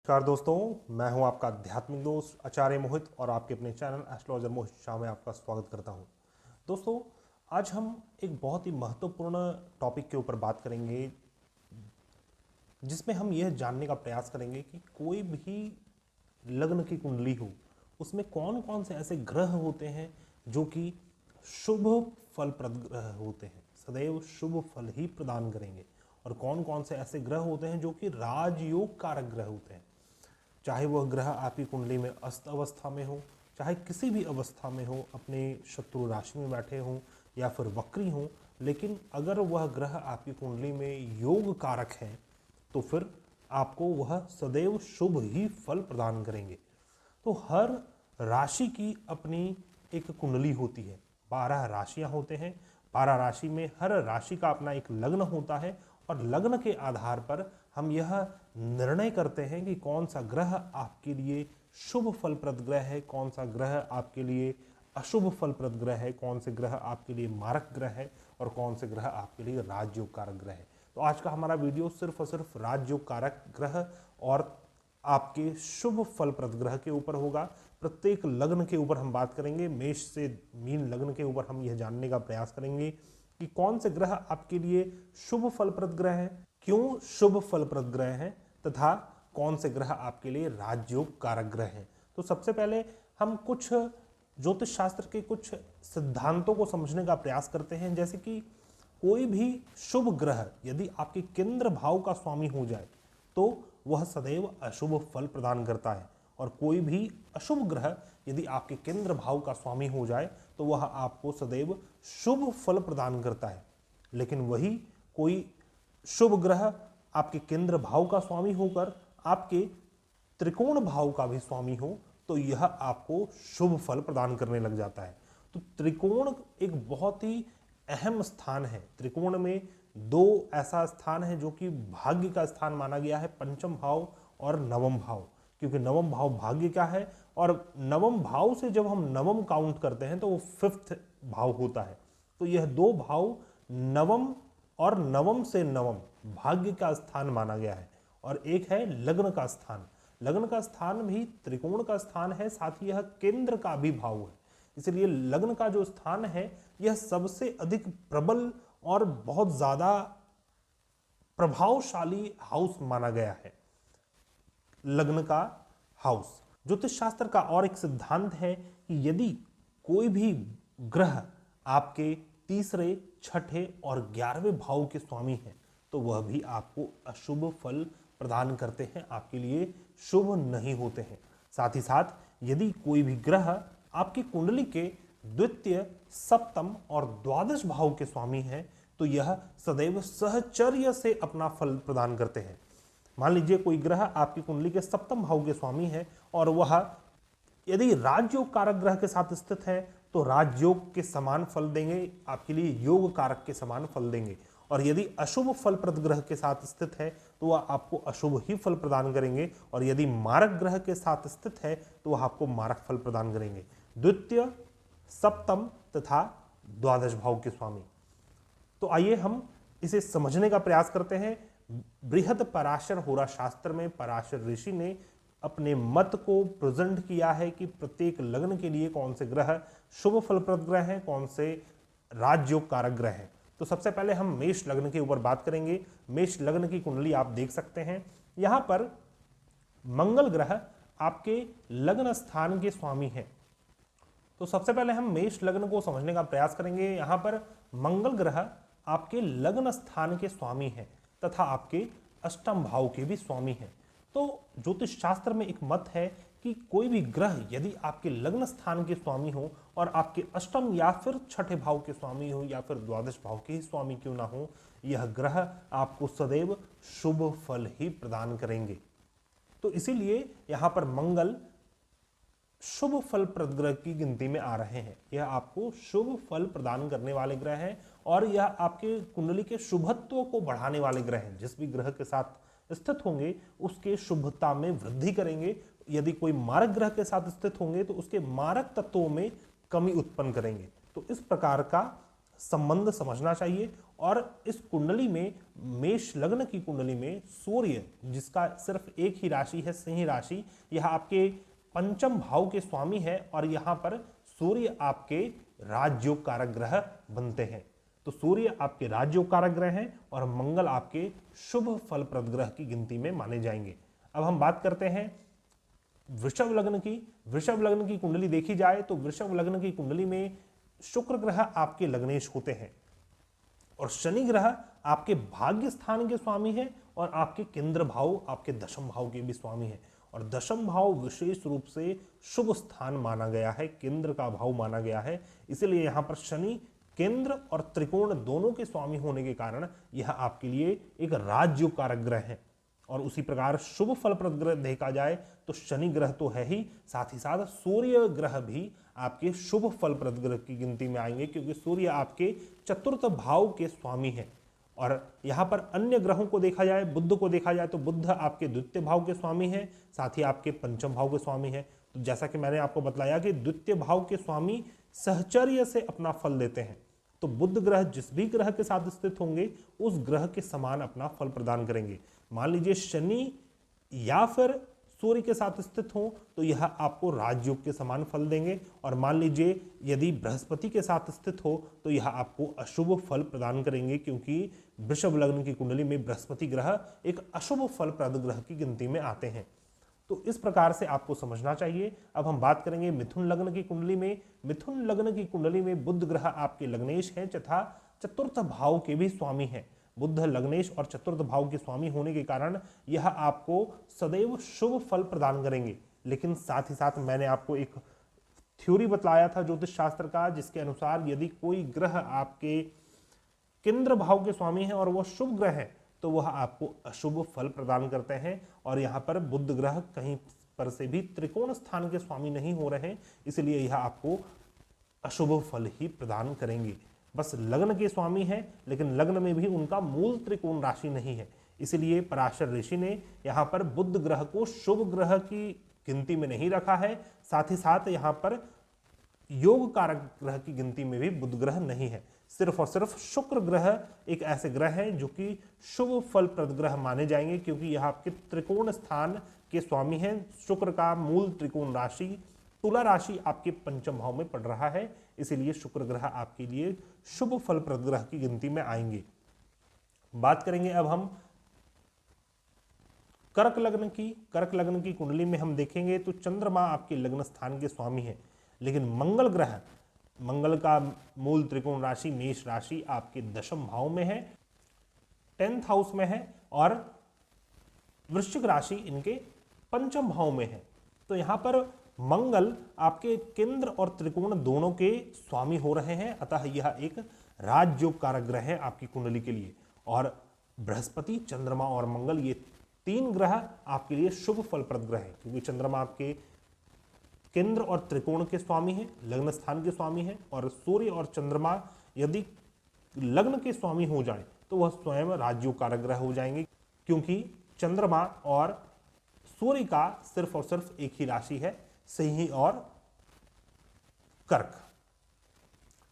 नमस्कार दोस्तों, मैं हूं आपका आध्यात्मिक दोस्त आचार्य मोहित और आपके अपने चैनल एस्ट्रोलॉजर मोहित शाह में आपका स्वागत करता हूं। दोस्तों, आज हम एक बहुत ही महत्वपूर्ण टॉपिक के ऊपर बात करेंगे, जिसमें हम यह जानने का प्रयास करेंगे कि कोई भी लग्न की कुंडली हो, उसमें कौन कौन से ऐसे ग्रह होते हैं जो कि शुभ फलप्रद ग्रह होते हैं, सदैव शुभ फल ही प्रदान करेंगे, और कौन कौन से ऐसे ग्रह होते हैं जो कि राजयोग कारक ग्रह होते हैं। चाहे वह ग्रह आपकी कुंडली में अस्त अवस्था में हो, चाहे किसी भी अवस्था में हो, अपने शत्रु राशि में बैठे हों या फिर वक्री हों, लेकिन अगर वह ग्रह आपकी कुंडली में योग कारक है तो फिर आपको वह सदैव शुभ ही फल प्रदान करेंगे। तो हर राशि की अपनी एक कुंडली होती है, 12 राशियां होते हैं। 12 राशि में हर राशि का अपना एक लग्न होता है, और लग्न के आधार पर हम यह निर्णय करते हैं कि कौन सा ग्रह आपके लिए शुभ फलप्रद ग्रह है, कौन सा ग्रह आपके लिए अशुभ फलप्रद ग्रह है, कौन से ग्रह आपके लिए मारक ग्रह है और कौन से ग्रह आपके लिए राजयोग कारक ग्रह है। तो आज का हमारा वीडियो सिर्फ और सिर्फ राजयोग कारक ग्रह और आपके शुभ फलप्रद ग्रह के ऊपर होगा। प्रत्येक लग्न के ऊपर हम बात करेंगे, मेष से मीन लग्न के ऊपर हम यह जानने का प्रयास करेंगे कि कौन से ग्रह आपके लिए शुभ फलप्रद ग्रह है, क्यों शुभ फलप्रद ग्रह हैं, तथा कौन से ग्रह आपके लिए राजयोग कारक ग्रह हैं। तो सबसे पहले हम कुछ ज्योतिष शास्त्र के कुछ सिद्धांतों को समझने का प्रयास करते हैं। जैसे कि कोई भी शुभ ग्रह यदि आपके केंद्र भाव का स्वामी हो जाए तो वह सदैव अशुभ फल प्रदान करता है, और कोई भी अशुभ ग्रह यदि आपके केंद्र भाव का स्वामी हो जाए तो वह आपको सदैव शुभ फल प्रदान करता है। लेकिन वही कोई शुभ ग्रह आपके केंद्र भाव का स्वामी होकर आपके त्रिकोण भाव का भी स्वामी हो तो यह आपको शुभ फल प्रदान करने लग जाता है। तो त्रिकोण एक बहुत ही अहम स्थान है। त्रिकोण में दो ऐसा स्थान है जो कि भाग्य का स्थान माना गया है, पंचम भाव और नवम भाव, क्योंकि नवम भाव भाग्य का है, और नवम भाव से जब हम नवम काउंट करते हैं तो वो 5th भाव होता है। तो यह दो भाव नवम और नवम से नवम भाग्य का स्थान माना गया है, और एक है लग्न का स्थान। लग्न का स्थान भी त्रिकोण का स्थान है, साथ ही यह केंद्र का भी भाव है। इसलिए लग्न का जो स्थान है यह सबसे अधिक प्रबल और बहुत ज्यादा प्रभावशाली हाउस माना गया है, लग्न का हाउस। ज्योतिष शास्त्र का और एक सिद्धांत है कि यदि कोई भी ग्रह आपके तीसरे, छठे और 11वें भाव के स्वामी हैं तो वह भी आपको अशुभ फल प्रदान करते हैं, आपके लिए शुभ नहीं होते हैं। साथ ही साथ यदि कोई भी ग्रह आपकी कुंडली के द्वितीय, सप्तम और द्वादश भाव के स्वामी हैं तो यह सदैव सहचर्य से अपना फल प्रदान करते हैं। मान लीजिए कोई ग्रह आपकी कुंडली के सप्तम भाव के स्वामी है और वह यदि राजयोग कारक ग्रह के साथ स्थित है तो राजयोग के समान फल देंगे, आपके लिए योग कारक के समान फल देंगे। और यदि अशुभ फलप्रद ग्रह के साथ स्थित है तो वह आपको अशुभ ही फल प्रदान करेंगे, और यदि मारक ग्रह के साथ स्थित है तो वह आपको मारक फल प्रदान करेंगे। द्वितीय, सप्तम तथा द्वादश भाव के स्वामी। तो आइए हम इसे समझने का प्रयास करते हैं। बृहद पराशर होरा शास्त्र में पराशर ऋषि ने अपने मत को प्रेजेंट किया है कि प्रत्येक लग्न के लिए कौन से ग्रह शुभ फलप्रद ग्रह हैं, कौन से राजयोग कारक ग्रह हैं। तो सबसे पहले हम मेष लग्न के ऊपर बात करेंगे। मेष लग्न की कुंडली आप देख सकते हैं, यहां पर मंगल ग्रह आपके लग्न स्थान के स्वामी हैं। तो सबसे पहले हम मेष लग्न को समझने का प्रयास करेंगे। यहां पर मंगल ग्रह आपके लग्न स्थान के स्वामी हैं तथा आपके अष्टम भाव के भी स्वामी हैं। तो ज्योतिष शास्त्र में एक मत है कि कोई भी ग्रह यदि आपके लग्न स्थान के स्वामी हो और आपके अष्टम या फिर छठे भाव के स्वामी हो या फिर द्वादश भाव के ही स्वामी क्यों ना हो, यह ग्रह आपको सदैव शुभ फल ही प्रदान करेंगे। तो इसीलिए यहां पर मंगल शुभ फल प्रद ग्रह की गिनती में आ रहे हैं। यह आपको शुभ फल प्रदान करने वाले ग्रह हैं, और यह आपके कुंडली के शुभत्व को बढ़ाने वाले ग्रह हैं। जिस भी ग्रह के साथ स्थित होंगे उसके शुभता में वृद्धि करेंगे। यदि कोई मारक ग्रह के साथ स्थित होंगे तो उसके मारक तत्वों में कमी उत्पन्न करेंगे। तो इस प्रकार का संबंध समझना चाहिए, और इस कुंडली में, मेष लग्न की कुंडली में सूर्य, जिसका सिर्फ एक ही राशि है सिंह राशि, यह आपके पंचम भाव के स्वामी है और यहां पर सूर्य आपके राजयोग कारक ग्रह बनते हैं। तो सूर्य आपके राजयोग कारक ग्रह हैं और मंगल आपके शुभ फलप्रद ग्रह की गिनती में माने जाएंगे। अब हम बात करते हैं वृषभ लग्न की। वृषभ लग्न की कुंडली देखी जाए तो वृषभ लग्न की कुंडली में शुक्र ग्रह आपके लग्नेश होते हैं और शनि ग्रह आपके भाग्य स्थान के स्वामी है और आपके केंद्र भाव, आपके दशम भाव के भी स्वामी है। और दशम भाव विशेष रूप से शुभ स्थान माना गया है, केंद्र का भाव माना गया है, इसलिए यहां पर शनि केंद्र और त्रिकोण दोनों के स्वामी होने के कारण यह आपके लिए एक राजयोग कारक ग्रह है। और उसी प्रकार शुभ फलप्रद ग्रह देखा जाए तो शनि ग्रह तो है ही, साथ ही साथ सूर्य ग्रह भी आपके शुभ फलप्रद ग्रह की गिनती में आएंगे, क्योंकि सूर्य आपके चतुर्थ भाव के स्वामी है। और यहां पर अन्य ग्रहों को देखा जाए, बुध को देखा जाए तो बुध आपके द्वितीय भाव के स्वामी है, साथ ही आपके पंचम भाव के स्वामी है। तो जैसा कि मैंने आपको बतलाया कि द्वितीय भाव के स्वामी सहचर्य से अपना फल देते हैं, तो बुध ग्रह जिस भी ग्रह के साथ स्थित होंगे उस ग्रह के समान अपना फल प्रदान करेंगे। मान लीजिए शनि या फिर सूर्य के साथ स्थित हो तो यह आपको राजयोग के समान फल देंगे, और मान लीजिए यदि बृहस्पति के साथ स्थित हो तो यह आपको अशुभ फल प्रदान करेंगे, क्योंकि वृषभ लग्न की कुंडली में बृहस्पति ग्रह एक अशुभ फलप्रद ग्रह की गिनती में आते हैं। तो इस प्रकार से आपको समझना चाहिए। अब हम बात करेंगे मिथुन लग्न की कुंडली में। मिथुन लग्न की कुंडली में बुध ग्रह आपके लग्नेश है तथा चतुर्थ भाव के भी स्वामी है। बुध लग्नेश और चतुर्थ भाव के स्वामी होने के कारण यह आपको सदैव शुभ फल प्रदान करेंगे। लेकिन साथ ही साथ मैंने आपको एक थ्योरी बतलाया था ज्योतिष शास्त्र का, जिसके अनुसार यदि कोई ग्रह आपके केंद्र भाव के स्वामी है और वह शुभ ग्रह है तो वह आपको अशुभ फल प्रदान करते हैं। और यहाँ पर बुध ग्रह कहीं पर से भी त्रिकोण स्थान के स्वामी नहीं हो रहे, इसलिए यह आपको अशुभ फल ही प्रदान करेंगे। बस लग्न के स्वामी है, लेकिन लग्न में भी उनका मूल त्रिकोण राशि नहीं है, इसलिए पराशर ऋषि ने यहाँ पर बुध ग्रह को शुभ ग्रह की गिनती में नहीं रखा है। साथ ही साथ यहाँ पर योग कारक ग्रह की गिनती में भी बुध ग्रह नहीं है। सिर्फ और सिर्फ शुक्र ग्रह एक ऐसे ग्रह है जो कि शुभ फलप्रद ग्रह माने जाएंगे, क्योंकि यह आपके त्रिकोण स्थान के स्वामी हैं। शुक्र का मूल त्रिकोण राशि तुला राशि आपके पंचम भाव में पड़ रहा है, इसीलिए शुक्र ग्रह आपके लिए शुभ फलप्रद ग्रह की गिनती में आएंगे। बात करेंगे अब हम कर्क लग्न की। कर्क लग्न की कुंडली में हम देखेंगे तो चंद्रमा आपके लग्न स्थान के स्वामी है, लेकिन मंगल ग्रह, मंगल का मूल त्रिकोण राशि मेष राशि आपके दशम भाव में है, 10th हाउस में है, और वृश्चिक राशि इनके पंचम भाव में है। तो यहां पर मंगल आपके केंद्र और त्रिकोण दोनों के स्वामी हो रहे हैं, अतः यह एक राजयोग कारक ग्रह है आपकी कुंडली के लिए। और बृहस्पति, चंद्रमा और मंगल ये तीन ग्रह आपके लिए शुभ फलप्रद ग्रह है, क्योंकि चंद्रमा आपके केंद्र और त्रिकोण के स्वामी है, लग्न स्थान के स्वामी है, और सूर्य और चंद्रमा यदि लग्न के स्वामी हो जाए तो वह स्वयं राजयोग कारक ग्रह हो जाएंगे, क्योंकि चंद्रमा और सूर्य का सिर्फ और सिर्फ एक ही राशि है, सिंह और कर्क।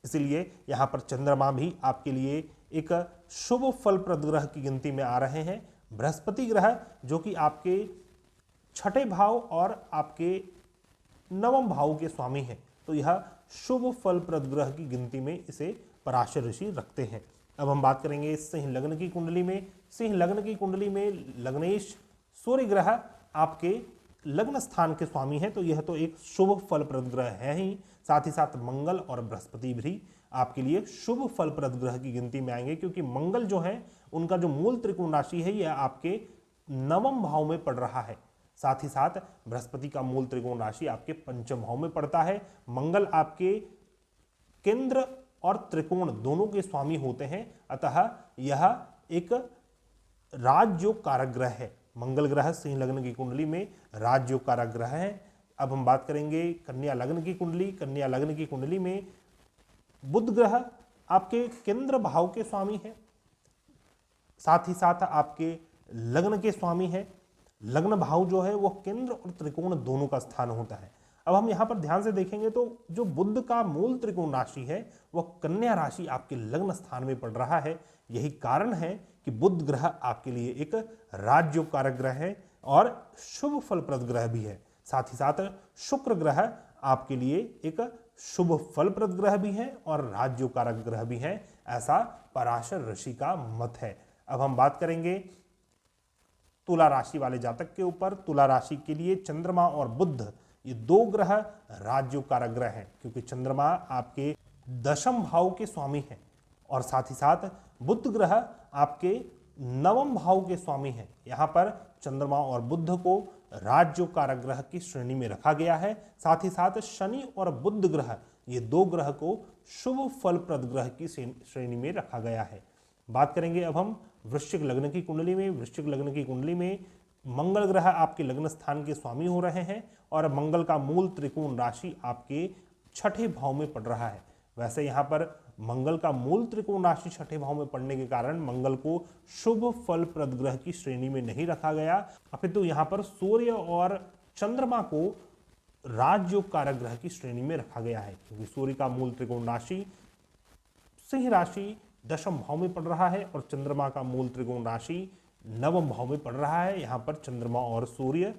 इसलिए यहां पर चंद्रमा भी आपके लिए एक शुभ फलप्रद ग्रह की गिनती में आ रहे हैं। बृहस्पति ग्रह जो कि आपके छठे भाव और आपके नवम भाव के स्वामी है, तो यह शुभ फलप्रद ग्रह की गिनती में इसे पराशर ऋषि रखते हैं। अब हम बात करेंगे सिंह लग्न की कुंडली में। सिंह लग्न की कुंडली में लग्नेश सूर्य ग्रह आपके लग्न स्थान के स्वामी है, तो यह तो एक शुभ फलप्रद ग्रह है ही। साथ ही साथ मंगल और बृहस्पति भी आपके लिए शुभ फलप्रद ग्रह की गिनती में आएंगे, क्योंकि मंगल जो है उनका जो मूल त्रिकोण राशि है यह आपके नवम भाव में पड़ रहा है। साथ ही साथ बृहस्पति का मूल त्रिकोण राशि आपके पंचम भाव में पड़ता है। मंगल आपके केंद्र और त्रिकोण दोनों के स्वामी होते हैं, अतः यह एक राजयोग कारक ग्रह है। मंगल ग्रह सिंह लग्न की कुंडली में राजयोग कारक ग्रह है। अब हम बात करेंगे कन्या लग्न की कुंडली। कन्या लग्न की कुंडली में बुध ग्रह आपके केंद्र भाव के स्वामी है, साथ ही साथ आपके लग्न के स्वामी है। लग्न भाव जो है वह केंद्र और त्रिकोण दोनों का स्थान होता है। अब हम यहां पर ध्यान से देखेंगे तो जो बुध का मूल त्रिकोण राशि है वह कन्या राशि आपके लग्न स्थान में पड़ रहा है, यही कारण है कि बुध ग्रह आपके लिए एक राजयोग कारक ग्रह है और शुभ फलप्रद ग्रह भी है। साथ ही साथ शुक्र ग्रह आपके लिए एक शुभ फलप्रद ग्रह भी है और राजयोग कारक ग्रह भी है, ऐसा पराशर ऋषि का मत है। अब हम बात करेंगे तुला राशि वाले जातक के ऊपर। तुला राशि के लिए चंद्रमा और बुध ये दो ग्रह राजयोग कारक ग्रह हैं, क्योंकि चंद्रमा आपके दशम भाव के स्वामी हैं और साथ ही साथ बुध ग्रह आपके नवम भाव के स्वामी हैं। यहाँ पर चंद्रमा और बुध को राजयोग कारक ग्रह की श्रेणी में रखा गया है। साथ ही साथ शनि और बुध ग्रह ये दो ग्रह को शुभ फलप्रद ग्रह की श्रेणी में रखा गया है। बात करेंगे अब हम वृश्चिक लग्न की कुंडली में। वृश्चिक लग्न की कुंडली में मंगल ग्रह आपके लग्न स्थान के स्वामी हो रहे हैं और मंगल का मूल त्रिकोण राशि आपके छठे भाव में पड़ रहा है। वैसे यहाँ पर मंगल का मूल त्रिकोण राशि छठे भाव में पड़ने के कारण मंगल को शुभ फलप्रद ग्रह की श्रेणी में नहीं रखा गया, अपितु यहाँ पर सूर्य और चंद्रमा को राजयोग कारक ग्रह की श्रेणी में रखा गया है, क्योंकि सूर्य का मूल त्रिकोण राशि सिंह राशि दशम भाव में पड़ रहा है और चंद्रमा का मूल त्रिकोण राशि नवम भाव में पड़ रहा है। यहाँ पर चंद्रमा और सूर्य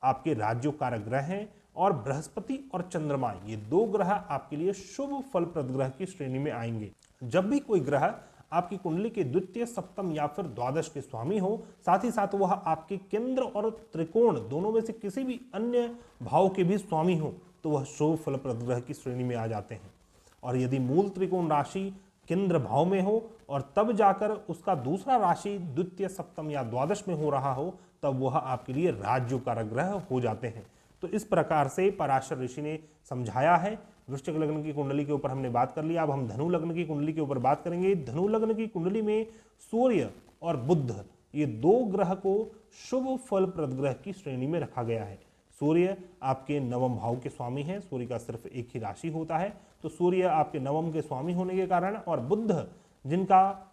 आपके राजयोग कारक ग्रह हैं और बृहस्पति और चंद्रमा ये दो ग्रह आपके लिए शुभ फलप्रद ग्रह की श्रेणी में आएंगे। जब भी कोई ग्रह आपकी कुंडली के द्वितीय, सप्तम या फिर द्वादश के स्वामी हो, साथ ही साथ वह आपके केंद्र और त्रिकोण दोनों में से किसी भी अन्य भाव के भी स्वामी हो, तो वह शुभ फलप्रद ग्रह की श्रेणी में आ जाते हैं। और यदि मूल त्रिकोण राशि केंद्र भाव में हो और तब जाकर उसका दूसरा राशि द्वितीय, सप्तम या द्वादश में हो रहा हो, तब वह आपके लिए राजयोग कारक ग्रह हो जाते हैं। तो इस प्रकार से पराशर ऋषि ने समझाया है। वृश्चिक लग्न की कुंडली के ऊपर हमने बात कर लिया। अब हम धनु लग्न की कुंडली के ऊपर बात करेंगे। धनु लग्न की कुंडली में सूर्य और बुध ये दो ग्रह को शुभ फलप्रद ग्रह की श्रेणी में रखा गया है। सूर्य आपके नवम भाव के स्वामी हैं, सूर्य का सिर्फ एक ही राशि होता है, तो सूर्य आपके नवम के स्वामी होने के कारण, और बुध जिनका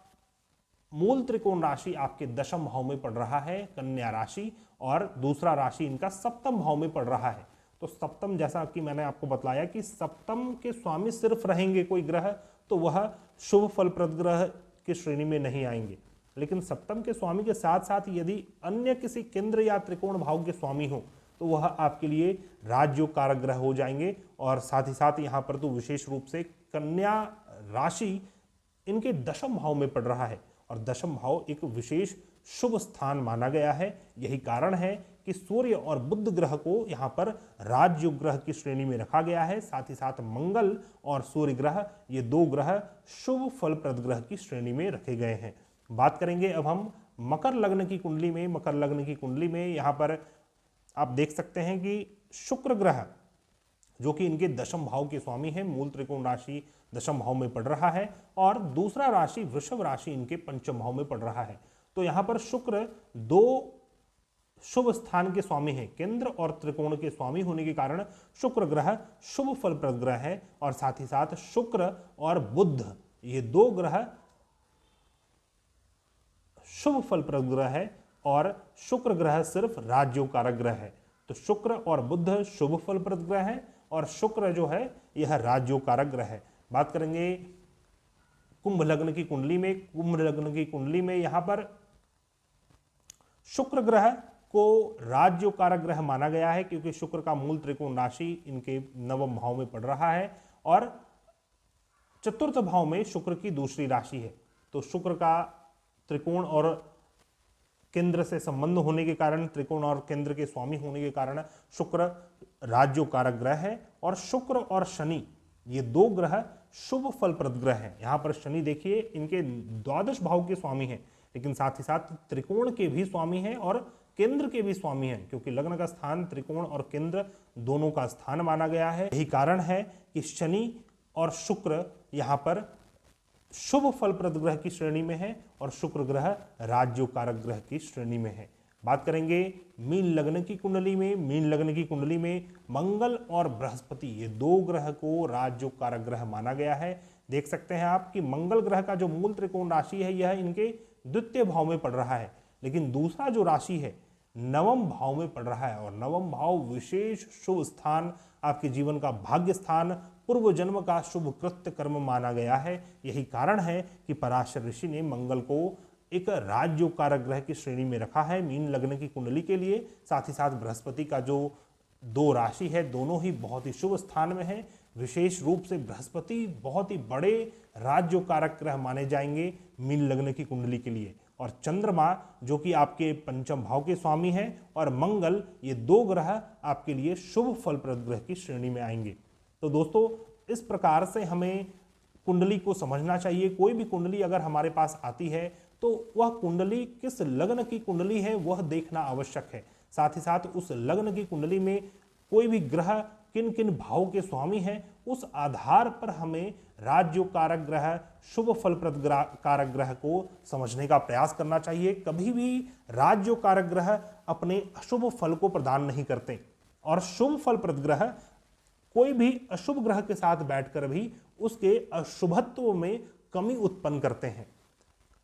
मूल त्रिकोण राशि आपके दशम भाव में पड़ रहा है, कन्या राशि, और दूसरा राशि इनका सप्तम भाव में पड़ रहा है। तो सप्तम, जैसा कि मैंने आपको बतलाया कि सप्तम के स्वामी सिर्फ रहेंगे कोई ग्रह, तो वह शुभ फलप्रद ग्रह की श्रेणी में नहीं आएंगे। लेकिन सप्तम के स्वामी के साथ साथ यदि अन्य किसी केंद्र या त्रिकोण भाव के स्वामी हो, तो वह आपके लिए राजयोग कारक ग्रह हो जाएंगे। और साथ ही साथ यहाँ पर तो विशेष रूप से कन्या राशि इनके दशम भाव में पड़ रहा है और दशम भाव एक विशेष शुभ स्थान माना गया है। यही कारण है कि सूर्य और बुध ग्रह को यहाँ पर राजयोग ग्रह की श्रेणी में रखा गया है। साथ ही साथ मंगल और सूर्य ग्रह ये दो ग्रह शुभ फलप्रद ग्रह की श्रेणी में रखे गए हैं। बात करेंगे अब हम मकर लग्न की कुंडली में। मकर लग्न की कुंडली में यहाँ पर आप देख सकते हैं कि शुक्र ग्रह जो कि इनके दशम भाव के स्वामी है, मूल त्रिकोण राशि दशम भाव में पड़ रहा है और दूसरा राशि वृषभ राशि इनके पंचम भाव में पड़ रहा है। तो यहाँ पर शुक्र दो शुभ स्थान के स्वामी हैं, केंद्र और त्रिकोण के स्वामी होने के कारण शुक्र ग्रह शुभ फलप्रद ग्रह है। और साथ ही साथ शुक्र और बुध ये दो ग्रह शुभ फलप्रद ग्रह है और शुक्र ग्रह सिर्फ राजयोग कारक ग्रह है। तो शुक्र और बुध शुभ फलप्रद ग्रह है और शुक्र जो है यह राजयोग कारक ग्रह है। बात करेंगे कुंभ लग्न की कुंडली में। कुंभ लग्न की कुंडली में यहां पर शुक्र ग्रह को राजयोग कारक ग्रह माना गया है, क्योंकि शुक्र का मूल त्रिकोण राशि इनके नवम भाव में पड़ रहा है और चतुर्थ भाव में शुक्र की दूसरी राशि है। तो शुक्र का त्रिकोण और केंद्र से संबंध होने के कारण, त्रिकोण और केंद्र के स्वामी होने के कारण शुक्र राजयोग कारक ग्रह है। और शुक्र और शनि ये दो ग्रह शुभ फलप्रद ग्रह हैं। यहाँ पर शनि देखिए इनके द्वादश भाव के स्वामी हैं, लेकिन साथ ही साथ त्रिकोण के भी स्वामी हैं और केंद्र के भी स्वामी हैं, क्योंकि लग्न का स्थान त्रिकोण और केंद्र दोनों का स्थान माना गया है। यही कारण है कि शनि और शुक्र यहाँ पर शुभ फलप्रद ग्रह की श्रेणी में है और शुक्र ग्रह राजयोग कारक ग्रह की श्रेणी में है। बात करेंगे मीन लग्न की कुंडली में। मीन लग्न की कुंडली में मंगल और बृहस्पति ये दो ग्रह को राजयोग कारक ग्रह माना गया है। देख सकते हैं आप कि मंगल ग्रह का जो मूल त्रिकोण राशि है यह इनके द्वितीय भाव में पड़ रहा है, लेकिन दूसरा जो राशि है नवम भाव में पड़ रहा है और नवम भाव विशेष शुभ स्थान, आपके जीवन का भाग्य स्थान, पूर्व जन्म का शुभ कृत्य कर्म माना गया है। यही कारण है कि पराशर ऋषि ने मंगल को एक राजयोग कारक ग्रह की श्रेणी में रखा है मीन लग्न की कुंडली के लिए। साथ ही साथ बृहस्पति का जो 2 राशि है दोनों ही बहुत ही शुभ स्थान में है। विशेष रूप से बृहस्पति बहुत ही बड़े राजयोग कारक ग्रह माने जाएंगे मीन लग्न की कुंडली के लिए। और चंद्रमा जो कि आपके पंचम भाव के स्वामी हैं और मंगल, ये 2 ग्रह आपके लिए शुभ फलप्रद ग्रह की श्रेणी में आएंगे। तो दोस्तों इस प्रकार से हमें कुंडली को समझना चाहिए। कोई भी कुंडली अगर हमारे पास आती है तो वह कुंडली किस लग्न की कुंडली है वह देखना आवश्यक है। साथ ही साथ उस लग्न की कुंडली में कोई भी ग्रह किन किन भाव के स्वामी हैं उस आधार पर हमें राजयोग कारक ग्रह, शुभ फलप्रद कारक ग्रह को समझने का प्रयास करना चाहिए। कभी भी राजयोग कारक ग्रह अपने अशुभ फल को प्रदान नहीं करते और शुभ फलप्रद ग्रह कोई भी अशुभ ग्रह के साथ बैठकर भी उसके अशुभत्व में कमी उत्पन्न करते हैं।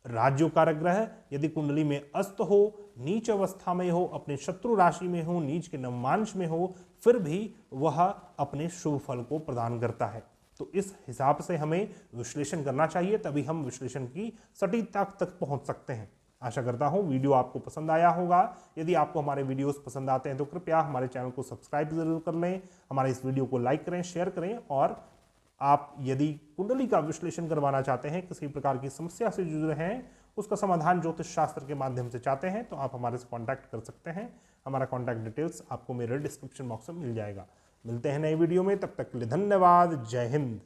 राजयोग कारक ग्रह यदि कुंडली में अस्त हो, नीच अवस्था में हो, अपने शत्रु राशि में हो, नीच के नवमांश में हो, फिर भी वह अपने शुभ फल को प्रदान करता है। तो इस हिसाब से हमें विश्लेषण करना चाहिए, तभी हम विश्लेषण की सटीकता तक पहुंच सकते हैं। आशा करता हूं वीडियो आपको पसंद आया होगा। यदि आपको हमारे वीडियोस पसंद आते हैं तो कृपया हमारे चैनल को सब्सक्राइब जरूर कर लें, हमारे इस वीडियो को लाइक करें, शेयर करें। और आप यदि कुंडली का विश्लेषण करवाना चाहते हैं, किसी प्रकार की समस्या से जूझ रहे हैं, उसका समाधान ज्योतिष शास्त्र के माध्यम से चाहते हैं, तो आप हमारे से कांटेक्ट कर सकते हैं। हमारा कांटेक्ट डिटेल्स आपको मेरे डिस्क्रिप्शन बॉक्स में मिल जाएगा। मिलते हैं नए वीडियो में, तब तक के लिए धन्यवाद। जय हिंद।